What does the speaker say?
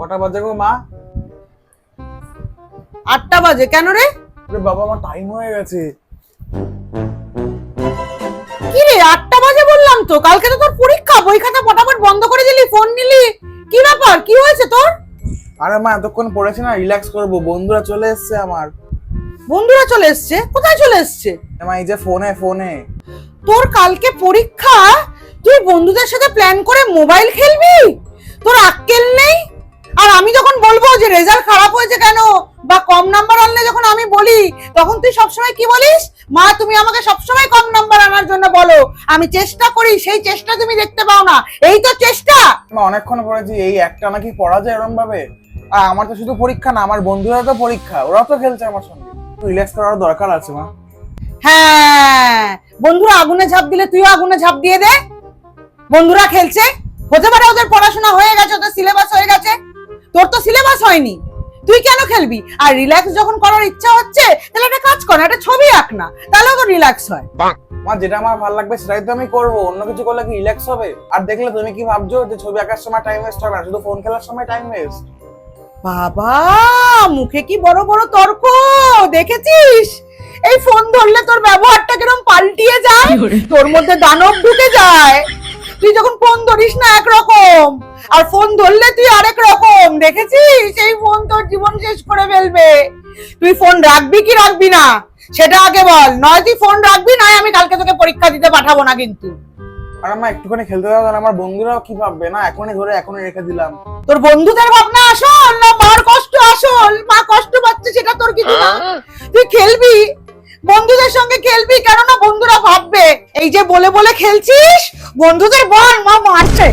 কটা বাজে গো মা? 8টা বাজে। কেন রে? আরে বাবা, আমার টাইম হয়ে গেছে। কি রে 8টা বাজে বললাম তো, কালকে তো তোর পরীক্ষা, বই খাতা ফটাফট বন্ধ করে দিলি, ফোন নিলি, কি ব্যাপার, কি হয়েছে তোর? আরে মা, এতক্ষণ পড়েছি না, রিল্যাক্স করবো, বন্ধুরা চলে এসছে আমার। বন্ধুরা চলে এসছে? কোথায় চলে এসছে? মা এই যে ফোনে ফোনে। তোর কালকে পরীক্ষা, তুই বন্ধুদের সাথে প্ল্যান করে মোবাইল খেলবি? তোর আক্কেল নেই? আর আমি যখন বলবো যে রেজাল্ট খারাপ হয়েছে কেন বা কম নাম্বার আনলে, যখন আমি বলি তখন তুই সবসময় কি বলিস? মা তুমি আমাকে সবসময় কম নাম্বার আনার জন্য বলো, আমি চেষ্টা করি, সেই চেষ্টা তুমি দেখতে পাও না। এই তো চেষ্টা। মা অনেকক্ষণ পড়েছি, এই একটা নাকি পড়া যায় এরকম ভাবে? আর আমার তো শুধু পরীক্ষা না, আমার বন্ধুরা তো পরীক্ষা, ওরা তো খেলছে আমার সঙ্গে, রিল্যাক্স করার দরকার আছে মা। হ্যাঁ, বন্ধুরা আগুনে ঝাঁপ দিলে তুইও আগুনে ঝাঁপ দিয়ে দে। বন্ধুরা খেলছে, হতে পারে ওদের পড়াশোনা হয়ে গেছে, ওদের সিলেবাস হয়ে গেছে, তোর তো সিলেবাস হয়নি, তুই কেন খেলবি? আর রিল্যাক্স যখন করার ইচ্ছা হচ্ছে, তাহলে একটা কাজ কর, একটা ছবি আঁক না, তাহলেও তো রিল্যাক্স হয়। মা যেটা আমার ভালো লাগবে সেটাই তো আমি করবো, অন্য কিছু করলে কি রিল্যাক্স হবে? আর দেখলে তুমি কি ভাবছো যে ছবি আঁকার সময় টাইম ওয়েস্ট হবে না, শুধু ফোন খেলার সময় টাইম ওয়েস্ট? বাবা, মুখে কি বড় বড় তর্ক, দেখেছিস? এই ফোন ধরলে তোর ব্যবহারটা কিরকম পাল্টিয়ে যায়, তোর মধ্যে দানব ঢুকে যায়। তুই যখন ফোন ধরিস না একরকম, আর ফোন ধরলে তুই আরেক রকম, দেখেছিস? এই ফোন তোর জীবন শেষ করে ফেলবে। তুই ফোন রাখবি কি রাখবি না সেটা আগে বল, নয় তুই ফোন রাখবি, নয় আমি কালকে তোকে পরীক্ষা দিতে পাঠাবো না কিন্তু। আর আমার একটুখানি খেলতে দাও, আমার বন্ধুরাও কি ভাববে না, এখনই ধরে এখনই রেখে দিলাম। তোর বন্ধুদের ভাবনা আসল না মার কষ্ট আসল? মা কষ্ট পাচ্ছে সেটা তোর কিছু না, তুই খেলবি, বন্ধুদের সঙ্গে খেলবি, কেননা বন্ধুরা ভাববে এই যে বলে বলে খেলছিস, বন্ধুদের বল মা মারছে।